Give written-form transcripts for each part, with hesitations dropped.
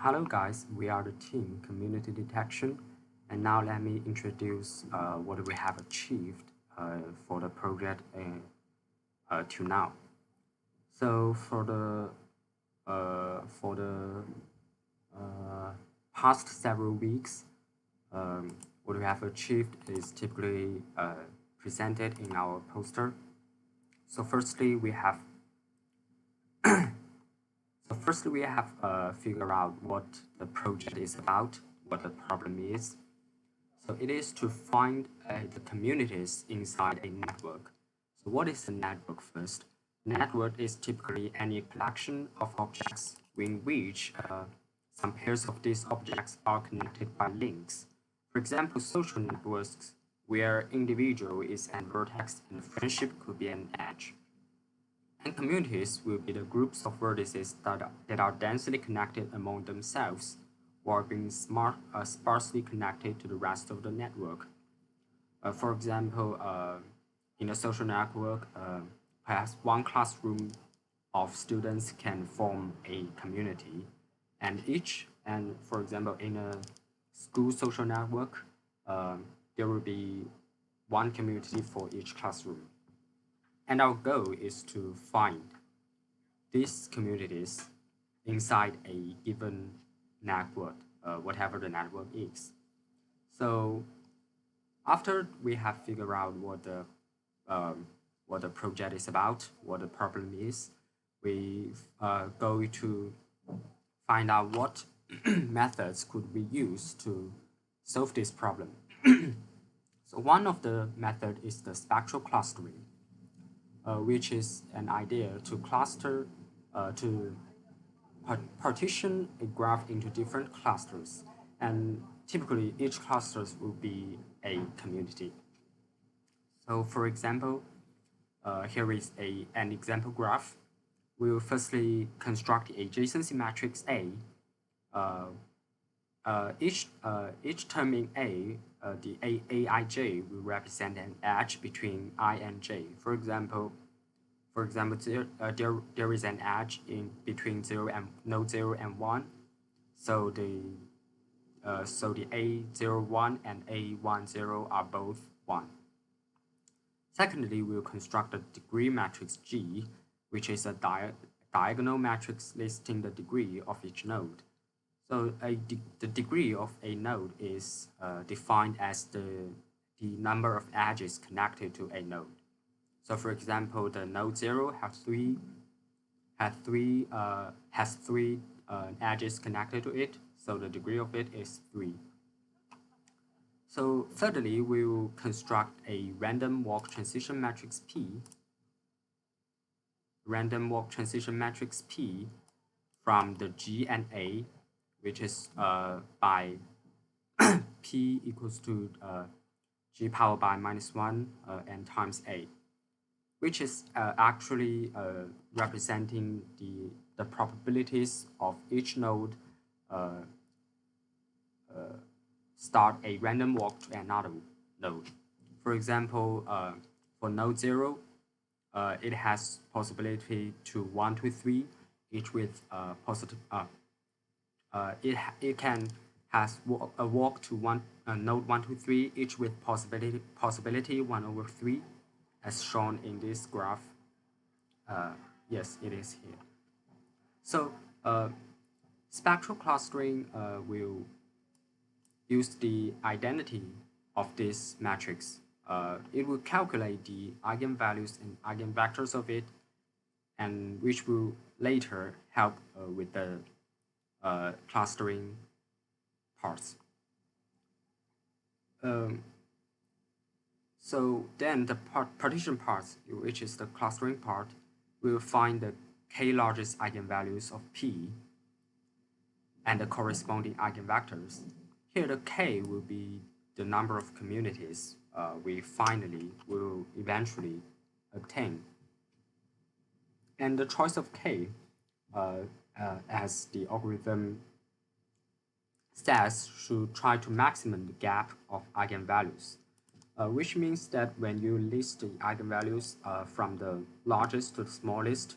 Hello guys, we are the team Community Detection, and now let me introduce what we have achieved for the project till now. So for the uh, past several weeks, what we have achieved is typically presented in our poster. So firstly, we have figured out what the project is about, what the problem is. So it is to find the communities inside a network. So what is a network first? Network is typically any collection of objects in which some pairs of these objects are connected by links. For example, social networks where individual is an vertex and friendship could be an edge. And communities will be the groups of vertices that are densely connected among themselves while being sparsely connected to the rest of the network. For example, in a social network, perhaps one classroom of students can form a community, and for example, in a school social network, there will be one community for each classroom. And our goal is to find these communities inside a given network, whatever the network is. So after we have figured out what the project is about, what the problem is, we go to find out what methods could we use to solve this problem. So one of the method is the spectral clustering, which is an idea to cluster to partition a graph into different clusters, and typically each clusters will be a community. So for example, here is an example graph. We will firstly construct the adjacency matrix A. Each term in A, the Aij will represent an edge between I and J. For example, there is an edge in between node 0 and 1. So the A01 and A10 are both 1. Secondly, we'll construct a degree matrix G, which is a diagonal matrix listing the degree of each node. So the degree of a node is defined as the number of edges connected to a node. So for example, the node 0 has three edges connected to it, so the degree of it is 3. So thirdly, we will construct a random walk transition matrix P. Random walk transition matrix P from the G and A, which is by P equals to G power by -1 n times A, which is actually representing the probabilities of each node start a random walk to another node. For example, for node 0, it has possibility to 1 to 3, each with positive. It can has a walk to node 1 to 3, each with possibility 1/3, as shown in this graph. Yes, it is here. So spectral clustering will use the identity of this matrix. It will calculate the eigenvalues and eigenvectors of it, and which will later help with the clustering parts. So then the partition part, which is the clustering part, will find the k largest eigenvalues of P and the corresponding eigenvectors. Here the k will be the number of communities we finally will eventually obtain. And the choice of k, as the algorithm says, should try to maximum the gap of eigenvalues, which means that when you list the eigenvalues from the largest to the smallest,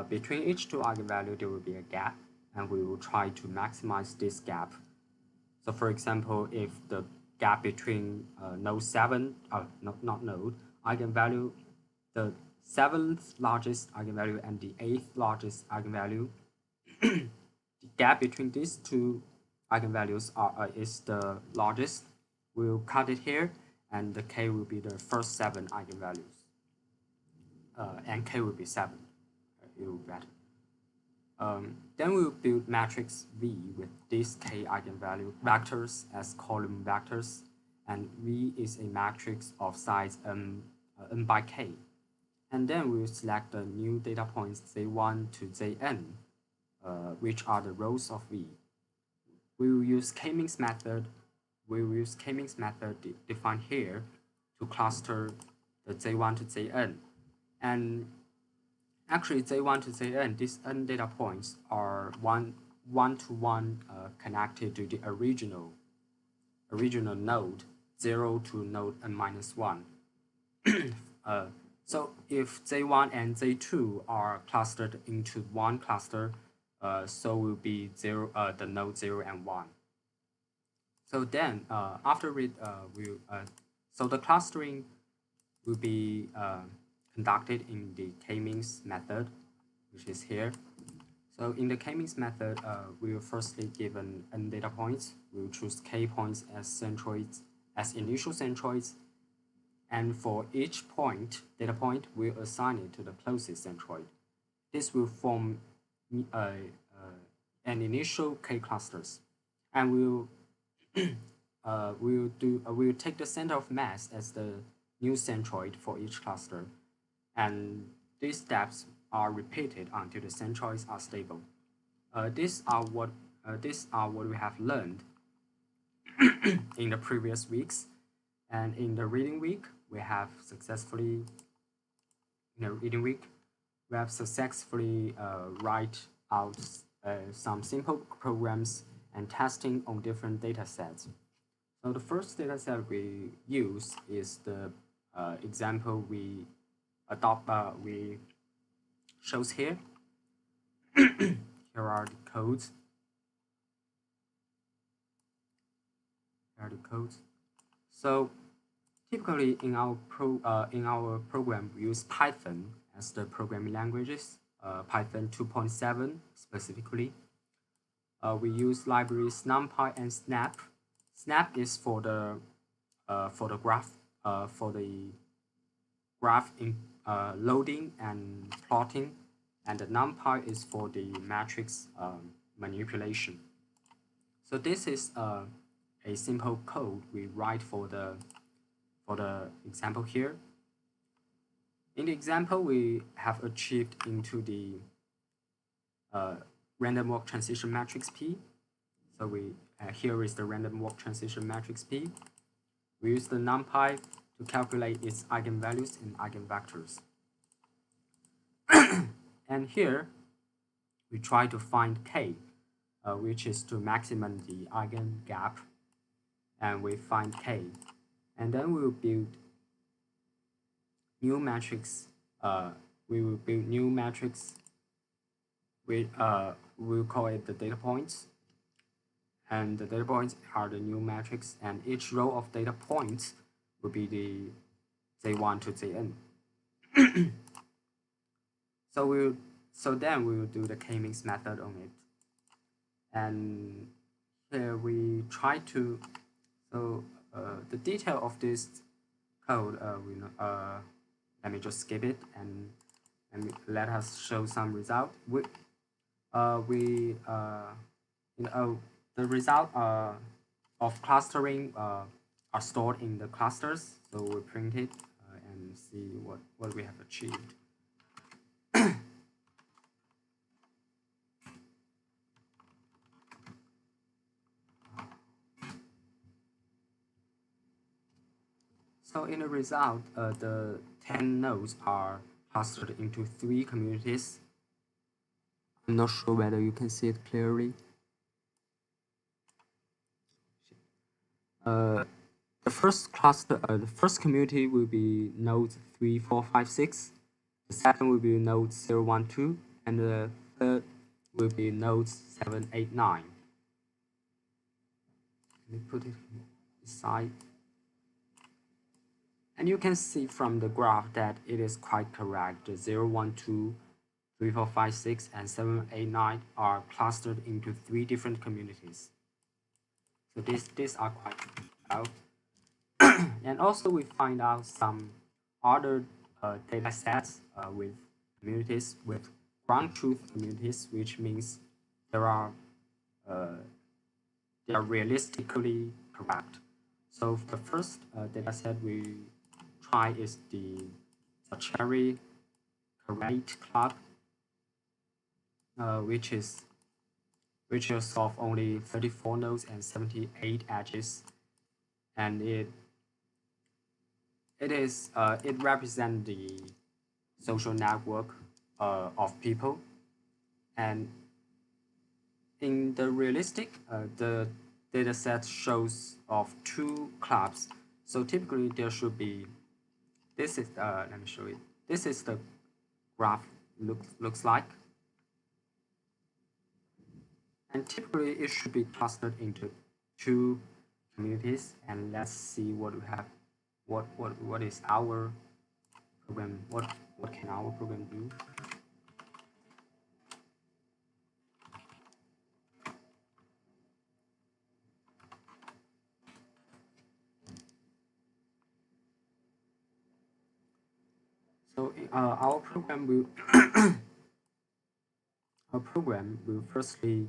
between each two eigenvalues there will be a gap, and we will try to maximize this gap. So for example, if the gap between node 7, not node, eigenvalue, the 7th largest eigenvalue and the 8th largest eigenvalue, the gap between these two eigenvalues is the largest. We'll cut it here, and the k will be the first 7 eigenvalues. And k will be 7. It will be better. Then we'll build matrix V with these k eigenvalue vectors as column vectors, and V is a matrix of size n by k. And then we'll select the new data points z1 to zn, which are the rows of V. We will use k-means method. We will use k-means method defined here to cluster the z1 to zn. And actually, z1 to zn, these n data points are one-to-one connected to the original node, 0 to node n-1. So if z1 and z2 are clustered into one cluster, so will be the node 0 and 1. So then after so the clustering will be conducted in the k-means method, which is here. So in the k-means method, we will firstly given n data points. We will choose k points as centroids, as initial centroids, and for each data point, we'll assign it to the closest centroid. This will form an initial k clusters, and we'll take the center of mass as the new centroid for each cluster, and these steps are repeated until the centroids are stable. These are what we have learned in the previous weeks, and in the reading week we have successfully write out some simple programs and testing on different data sets. So the first data set we use is the example we shows here. Here are the codes. So typically in our program, we use Python as the programming languages. Python 2.7 specifically. We use libraries NumPy and Snap. Snap is for the graph in loading and plotting, and the NumPy is for the matrix manipulation. So this is a simple code we write for the example here. In the example, we have achieved into the random walk transition matrix P. So here is the random walk transition matrix P. We use the NumPy to calculate its eigenvalues and eigenvectors. And here, we try to find k, which is to maximum the eigengap, and we find k. And then we will build new matrix. We'll call it the data points. And the data points are the new matrix, and each row of data points will be the z1 to zn. So then we will do the k-means method on it. And here we try to, the detail of this code, let me just skip it and let us show some result. The result of clustering are stored in the clusters, so we print it and see what we have achieved. So in the result, the 10 nodes are clustered into 3 communities. I'm not sure whether you can see it clearly. The first cluster, the first community will be nodes 3, 4, 5, 6. The second will be nodes 0, 1, 2, and the will be nodes 7, 8, 9. Let me put it aside. And you can see from the graph that it is quite correct. The 0, 1, 2, 3, 4, 5, 6, and 7, 8, 9 are clustered into 3 different communities. So these are quite well. And also we find out some other data sets with communities, with ground truth communities, which means they are realistically correct. So the first data set we try is the Cherry Karate Club, which is of only 34 nodes and 78 edges, and it represents the social network of people. And in the realistic, the data set shows of 2 clubs. So typically there should be, this is let me show it. This is the graph looks like. And typically it should be clustered into 2 communities. And let's see what we have. What is our program? What can our program do? So our program will firstly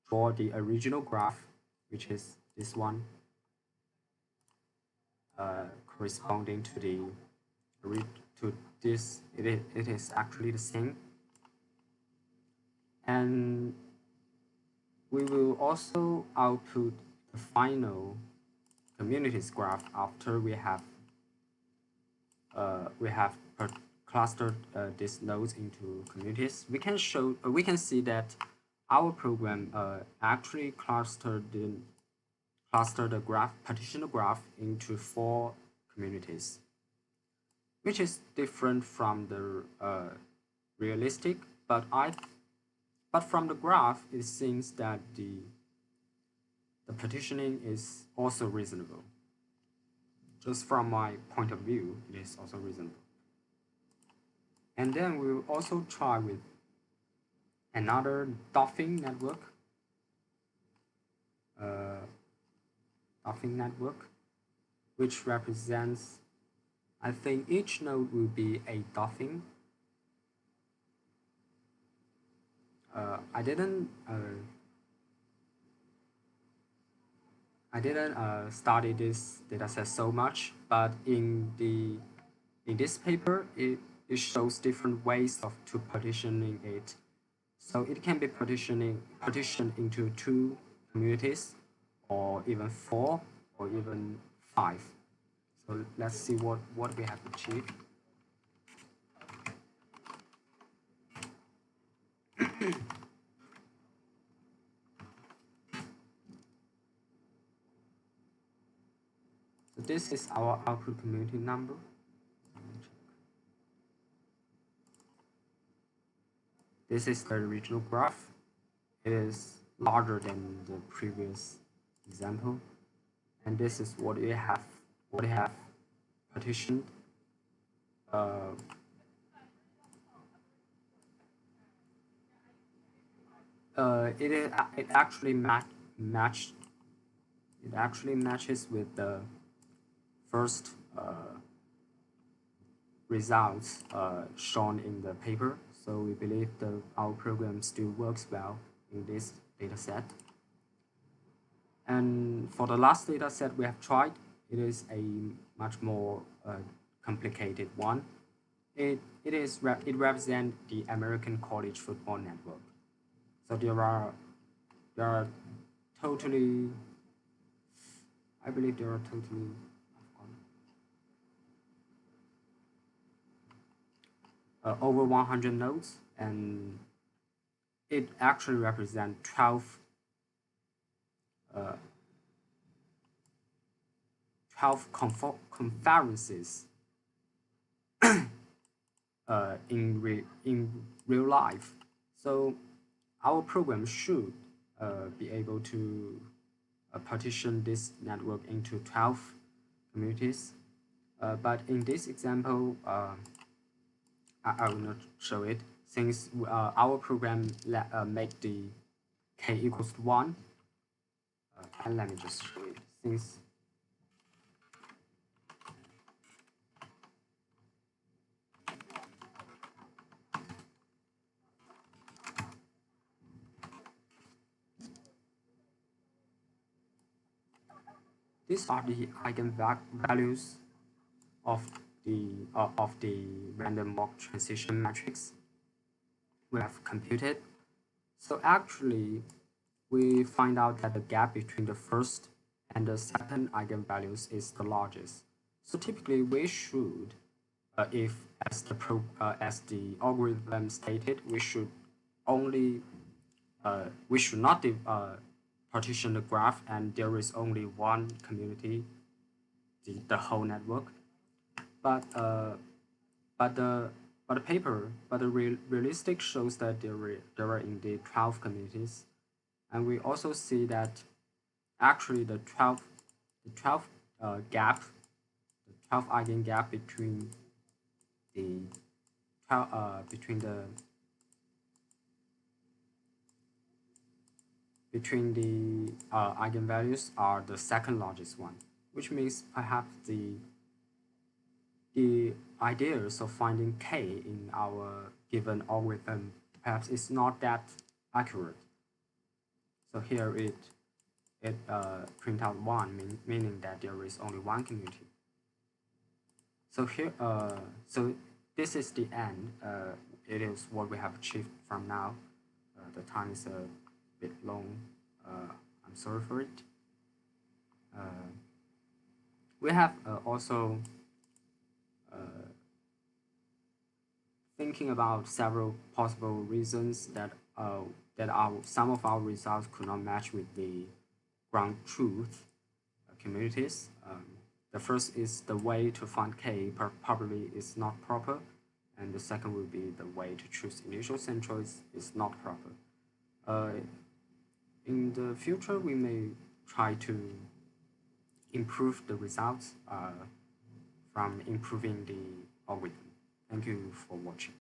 draw the original graph, which is this one, corresponding to this. It is actually the same, and we will also output the final communities graph after we have clustered these nodes into communities. We can see that our program actually clustered the graph, partition the graph into 4 communities, which is different from the realistic. But from the graph, it seems that the partitioning is also reasonable. Just from my point of view, it is also reasonable. And then we will also try with another Dolphin network. Dolphin network, which represents, I think each node will be a dolphin. I didn't study this dataset so much, but in this paper, it shows different ways to partitioning it. So it can be partitioned into 2 communities, or even 4, or even 5. So let's see what we have achieved. So this is our output community number. This is the original graph. It is larger than the previous example, and this is what we have partitioned. It actually matches with the first results shown in the paper. So we believe our program still works well in this data set. And for the last data set we have tried, it is a much more complicated one. It represents the American College Football Network. So there are totally, I believe there are totally, over 100 nodes, and it actually represents 12 conferences in real life. So our program should be able to partition this network into 12 communities. But in this example, I will not show it since our program make the k equals to 1. And let me just show it since these are the eigenvalues of the random walk transition matrix we have computed. So actually, we find out that the gap between the first and the second eigenvalues is the largest. So typically, we should, if as the algorithm stated, we should only we should not partition the graph and there is only one community, the whole network. But the realistic shows that there are indeed 12 communities, and we also see that actually the 12 gap, the 12 eigen gap between the 12 between the eigenvalues are the second largest one, which means perhaps the ideas of finding k in our given algorithm perhaps is not that accurate. So here it print out 1, meaning that there is only one community. So here so this is the end. It is what we have achieved from now. The time is a bit long. I'm sorry for it. We have also thinking about several possible reasons that some of our results could not match with the ground truth communities. The first is the way to find k probably is not proper, and the second will be the way to choose initial centroids is not proper. In the future, we may try to improve the results from improving the algorithm. Thank you for watching.